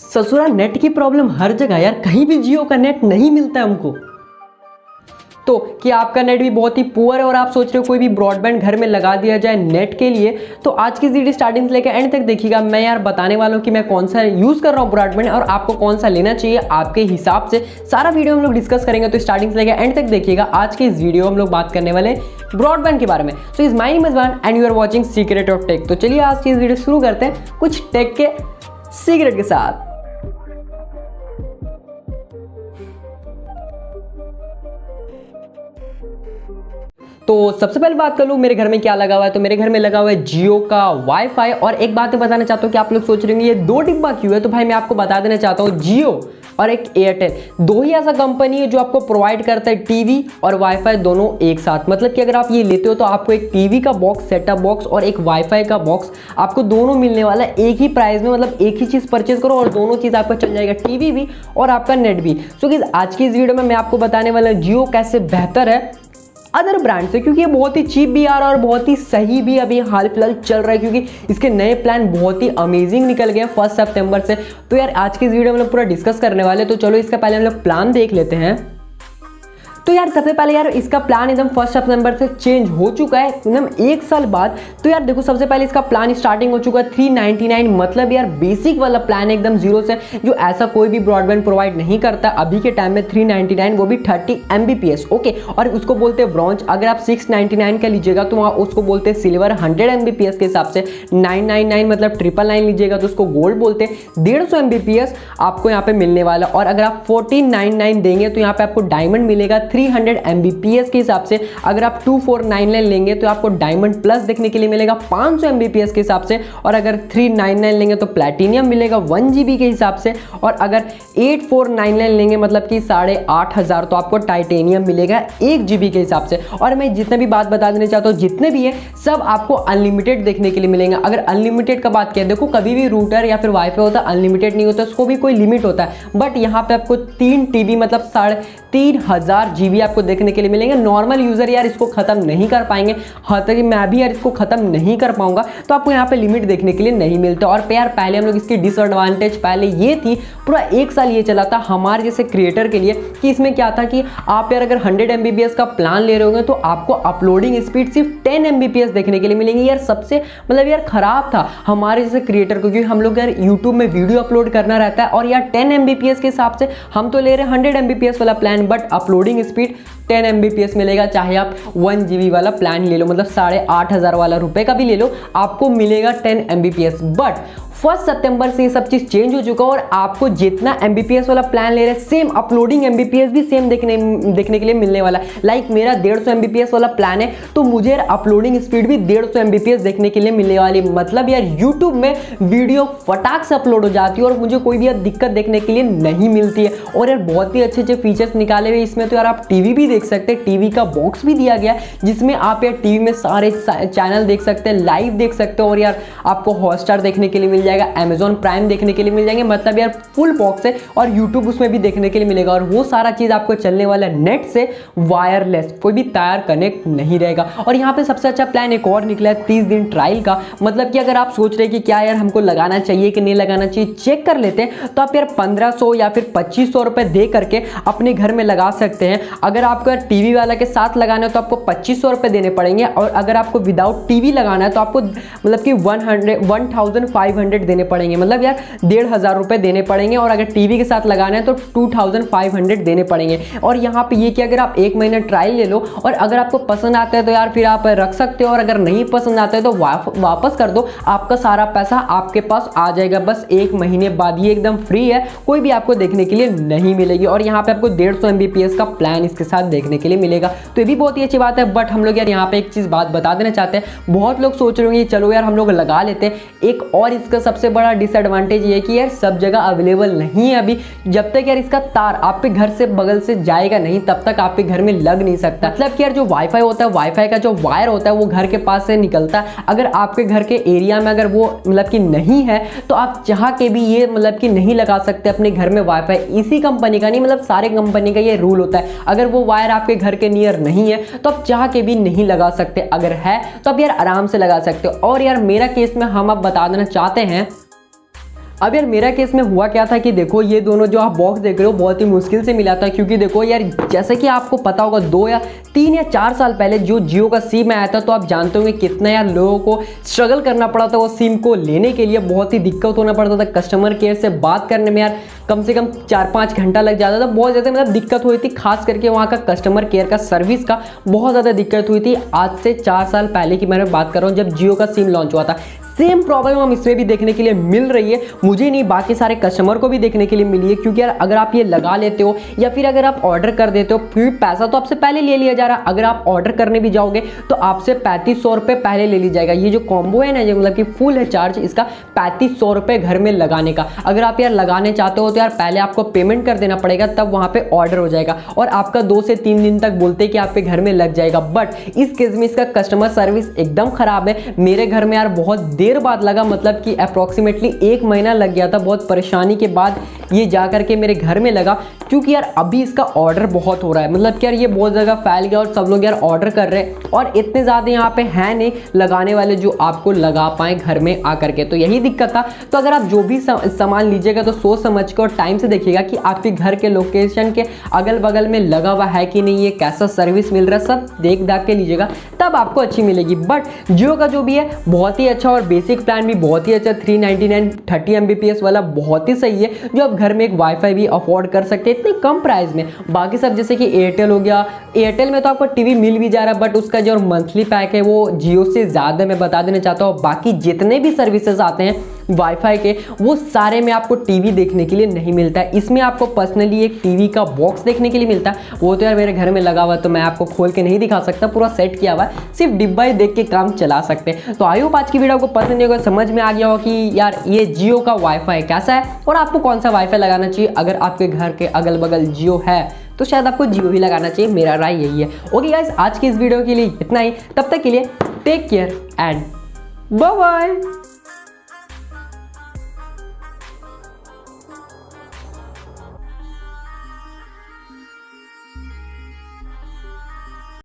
ससुरा नेट की प्रॉब्लम हर जगह यार, कहीं भी जियो का नेट नहीं मिलता है हमको। तो कि आपका नेट भी बहुत ही पुअर है और आप सोच रहे हो कोई भी ब्रॉडबैंड घर में लगा दिया जाए नेट के लिए, तो आज की वीडियो स्टार्टिंग से लेकर एंड तक देखिएगा। मैं यार बताने वाला हूँ कि मैं कौन सा यूज कर रहा हूँ ब्रॉडबैंड और आपको कौन सा लेना चाहिए आपके हिसाब से। सारा वीडियो हम लोग डिस्कस करेंगे, तो स्टार्टिंग से लेकर एंड तक देखिएगा। आज के इस वीडियो हम लोग बात करने वाले ब्रॉडबैंड के बारे में। So is my name is Vaan and you are watching secret of tech. तो चलिए आज की इस वीडियो शुरू करते हैं कुछ टेक के सीक्रेट के साथ। तो सबसे पहले बात कर लूँ मेरे घर में क्या लगा हुआ है। तो मेरे घर में लगा हुआ है जियो का वाईफाई। और एक बात मैं बताना चाहता हूँ कि आप लोग सोच रहे होंगे ये दो डिब्बा क्यों है, तो भाई मैं आपको बता देना चाहता हूँ जियो और एक एयरटेल, दो ही ऐसा कंपनी है जो आपको प्रोवाइड करता है टीवी और वाईफाई दोनों एक साथ। मतलब कि अगर आप ये लेते हो तो आपको एक टीवी का बॉक्स, सेटअप बॉक्स और एक वाईफाई का बॉक्स आपको दोनों मिलने वाला है एक ही प्राइस में। मतलब एक ही चीज़ परचेज करो और दोनों चीज़ आपका चल जाएगा, टीवी भी और आपका नेट भी। सो कि आज की इस वीडियो में मैं आपको बताने वाला हूँ जियो कैसे बेहतर है अदर ब्रांड से, क्योंकि ये बहुत ही चीप भी आ रहा है और बहुत ही सही भी अभी हाल फिलहाल चल रहा है, क्योंकि इसके नए प्लान बहुत ही अमेजिंग निकल गए 1 सितंबर से। तो यार आज की इस वीडियो में हम लोग पूरा डिस्कस करने वाले, तो चलो इसका पहले हम लोग प्लान देख लेते हैं। तो यार सबसे पहले यार इसका प्लान एकदम 1 सितंबर से चेंज हो चुका है एकदम 1 साल बाद। तो यार देखो सबसे पहले इसका प्लान स्टार्टिंग हो चुका है 399, मतलब यार बेसिक वाला प्लान एकदम जीरो से, जो ऐसा कोई भी ब्रॉडबैंड प्रोवाइड नहीं करता अभी के टाइम में। 399 वो भी 30 Mbps, ओके। और उसको बोलते हैं ब्रॉन्ज। अगर आप 699 का लीजिएगा तो वहाँ उसको बोलते हैं सिल्वर 100 Mbps के हिसाब से। 999 मतलब 999 लीजिएगा तो उसको गोल्ड बोलते हैं। 150 Mbps आपको यहाँ पे मिलने वाला। और अगर आप 1499 देंगे तो यहाँ पे आपको डायमंड मिलेगा 300 Mbps के हिसाब से। अगर आप 2499 लेंगे तो आपको डायमंड प्लस देखने के लिए मिलेगा 500 Mbps के हिसाब से। और अगर 399 लेंगे तो प्लैटिनियम मिलेगा 1 GB के हिसाब से। और अगर 8499 लेंगे मतलब कि 8500 तो आपको टाइटेनियम मिलेगा 1 GB के हिसाब से। और मैं जितने भी बात बता देना चाहता हूँ, जितने भी है सब आपको अनलिमिटेड देखने के लिए मिलेंगे। अगर अनलिमिटेड का बात करें, देखो कभी भी रूटर या फिर वाईफाई होता है अनलिमिटेड नहीं होता, उसको भी कोई लिमिट होता है। बट यहाँ पे आपको 3 TB मतलब 3500 GB आपको देखने के लिए मिलेंगे। नॉर्मल यूजर यार इसको खत्म नहीं कर पाएंगे, हाँ तक मैं भी यार इसको खत्म नहीं कर पाऊंगा, तो आपको यहाँ पे लिमिट देखने के लिए नहीं मिलता। और यार पहले हम लोग इसकी डिसएडवांटेज पहले ये थी, पूरा 1 साल ये चला था हमारे जैसे क्रिएटर के लिए, कि इसमें क्या था कि आप यार अगर 100 Mbps का प्लान ले रहे होंगे तो आपको अपलोडिंग स्पीड सिर्फ 10 Mbps देखने के लिए मिलेंगी। यार सबसे मतलब यार खराब था हमारे जैसे क्रिएटर को, क्योंकि हम लोग यार यूट्यूब में वीडियो अपलोड करना रहता है और यार 10 Mbps के हिसाब से हम तो ले रहे हैं 100 Mbps वाला plan, but uploading speed 10 Mbps मिलेगा। चाहे आप 1 GB वाला प्लान ले लो, मतलब 8500 वाला रुपए का भी ले लो, आपको मिलेगा 10 Mbps। बट 1 सितंबर से ये सब चीज चेंज हो चुका है और आपको जितना Mbps वाला प्लान ले रहे हैं सेम अपलोडिंग Mbps भी सेम देखने के लिए मिलने वाला है। लाइक मेरा 150 Mbps वाला प्लान है तो मुझे अपलोडिंग स्पीड भी 150 Mbps देखने के लिए मिलने वाली। मतलब यार यूट्यूब में वीडियो फटाक से अपलोड हो जाती है और मुझे कोई भी दिक्कत देखने के लिए नहीं मिलती है। और यार बहुत ही अच्छे अच्छे फीचर्स निकाले हुए इसमें। तो यार आप टीवी भी देख सकते हैं, टीवी का बॉक्स भी दिया गया है जिसमें आप यार टीवी में सारे चैनल देख सकते हैं, लाइव देख सकते हो। और यार आपको हॉटस्टार देखने के लिए मिल जाएगा, Amazon प्राइम देखने के लिए मिल जाएंगे। मतलब यार फुल बॉक्स है और YouTube उसमें भी देखने के लिए मिलेगा। और वो सारा चीज आपको चलने वाला है नेट से, वायरलेस, कोई भी तार कनेक्ट नहीं रहेगा। और यहाँ पे सबसे अच्छा प्लान एक और निकला है 30 दिन ट्रायल का। मतलब कि अगर आप सोच रहे हैं कि क्या यार हमको लगाना चाहिए कि नहीं लगाना चाहिए, चेक कर लेते हैं, तो आप यार 1500 या फिर 2500 रुपए दे करके अपने घर में लगा सकते हैं। अगर आपको टीवी वाला के साथ लगाना है तो आपको 2500 रुपए देने पड़ेंगे। और अगर आपको विदाउट टीवी लगाना है तो आपको मतलब कि 1500 देने पड़ेंगे, मतलब यार 1500 रुपए देने पड़ेंगे। और अगर टीवी के साथ लगाना है तो 2500 देने पड़ेंगे। और यहाँ पे ये कि अगर आप 1 महीना ट्रायल ले लो और अगर आपको पसंद आता है तो यार फिर आप रख सकते हो, और अगर नहीं पसंद आता है तो वापस कर दो, आपका सारा पैसा आपके पास आ जाएगा बस 1 महीने बाद। ये एकदम फ्री है, कोई भी आपको देखने के लिए नहीं मिलेगी। और यहाँ पे आपको 150 Mbps का प्लान इसके साथ देखने के लिए मिलेगा, तो ये भी बहुत ही अच्छी बात है। बट हम लोग यार यहाँ पे एक चीज बात बता देना चाहते हैं, बहुत लोग सोच रहे होंगे चलो यार हम लोग लगा लेते हैं। एक और इसका सबसे बड़ा डिसएडवांटेज ये है कि यार सब जगह अवेलेबल नहीं है अभी। जब तक यार इसका तार आपके घर से बगल से जाएगा नहीं तब तक आपके घर में लग नहीं सकता। मतलब कि यार जो वाईफाई होता है, वाईफाई का जो वायर होता है वो घर के पास से निकलता है। अगर आपके घर के एरिया में अगर वो मतलब कि नहीं है तो आप चाह के भी ये मतलब कि नहीं लगा सकते अपने घर में वाईफाई। इसी कंपनी का नहीं, मतलब सारे कंपनी का ये रूल होता है। अगर वो वायर आपके घर के नियर नहीं है तो आप चाह के भी नहीं लगा सकते, अगर है तो आप यार आराम से लगा सकते हो। और यार मेरा केस में हम अब बता देना चाहते हैं अब यार मेरा केस में हुआ क्या था कि देखो ये दोनों जो आप बॉक्स देख रहे हो बहुत ही मुश्किल से मिला था, क्योंकि देखो यार जैसे कि आपको पता होगा 2 या 3 या 4 साल पहले जो जियो का सिम आया था, तो आप जानते होंगे कितना यार लोगों को स्ट्रगल करना पड़ा था वो सिम को लेने के लिए। बहुत ही दिक्कत होना पड़ता था, कस्टमर केयर से बात करने में यार कम से कम 4-5 घंटा लग जाता था, बहुत ज़्यादा मतलब दिक्कत हुई थी। खास करके वहाँ का कस्टमर केयर का सर्विस का बहुत ज़्यादा दिक्कत हुई थी। आज से 4 साल पहले की मैं बात कर रहा हूँ जब जियो का सिम लॉन्च हुआ था। सेम प्रॉब्लम हम इसमें भी देखने के लिए मिल रही है, मुझे नहीं बाकी सारे कस्टमर को भी देखने के लिए मिली है। क्योंकि यार अगर आप ये लगा लेते हो या फिर अगर आप ऑर्डर कर देते हो, फिर पैसा तो आपसे पहले ले लिया जा रहा है। अगर आप ऑर्डर करने भी जाओगे तो आपसे 3500 रुपये पहले ले ली जाएगा। ये जो कॉम्बो है ना, जो मतलब कि फुल है चार्ज इसका 3500 रुपये घर में लगाने का। अगर आप यार लगाने चाहते हो तो यार पहले आपको पेमेंट कर देना पड़ेगा, तब वहाँ पे ऑर्डर हो जाएगा और आपका 2 से 3 दिन तक बोलते हैं कि आपके घर में लग जाएगा। बट इस केस में इसका कस्टमर सर्विस एकदम खराब है। मेरे घर में यार बहुत देर बाद लगा, मतलब कि अप्रोक्सीमेटली 1 महीना लग गया था। बहुत परेशानी के बाद ये जा करके मेरे घर में लगा, क्योंकि यार अभी इसका ऑर्डर बहुत हो रहा है। मतलब कि यार ये बहुत जगह फैल गया और सब लोग यार ऑर्डर कर रहे हैं और इतने ज़्यादा यहाँ पे हैं नहीं लगाने वाले जो आपको लगा पाए घर में आकर के। तो यही दिक्कत था। तो अगर आप जो भी सामान लीजिएगा तो सोच समझ के और टाइम से देखिएगा कि आपके घर के लोकेशन के अगल बगल में लगा हुआ है कि नहीं, ये कैसा सर्विस मिल रहा है, सब देख दाख के लीजिएगा, तब आपको अच्छी मिलेगी। बट जियो का जो भी है बहुत ही अच्छा और बेसिक प्लान भी बहुत ही अच्छा 399 30 Mbps वाला बहुत ही सही है, जो आप घर में एक वाईफाई भी अफोर्ड कर सकते हैं इतने कम प्राइस में। बाकी सब जैसे कि एयरटेल हो गया, एयरटेल में तो आपको टीवी मिल भी जा रहा है, बट उसका जो मंथली पैक है वो जियो से ज़्यादा मैं बता देना चाहता हूँ। बाकी जितने भी सर्विसेज आते हैं वाईफाई के वो सारे में आपको टीवी देखने के लिए नहीं मिलता है। इसमें आपको पर्सनली एक टीवी का बॉक्स देखने के लिए मिलता है। वो तो यार मेरे घर में लगा हुआ है तो मैं आपको खोल के नहीं दिखा सकता, पूरा सेट किया हुआ है, सिर्फ डिब्बा ही देख के काम चला सकते हैं। तो आई होप आज की वीडियो आपको पसंद नहीं होगा, समझ में आ गया होगा कि यार ये जियो का वाईफाई कैसा है और आपको कौन सा वाईफाई लगाना चाहिए। अगर आपके घर के अगल बगल जियो है तो शायद आपको जियो ही लगाना चाहिए, मेरा राय यही है। ओके गाइस, आज की इस वीडियो के लिए इतना ही। तब तक के लिए take care and bye bye.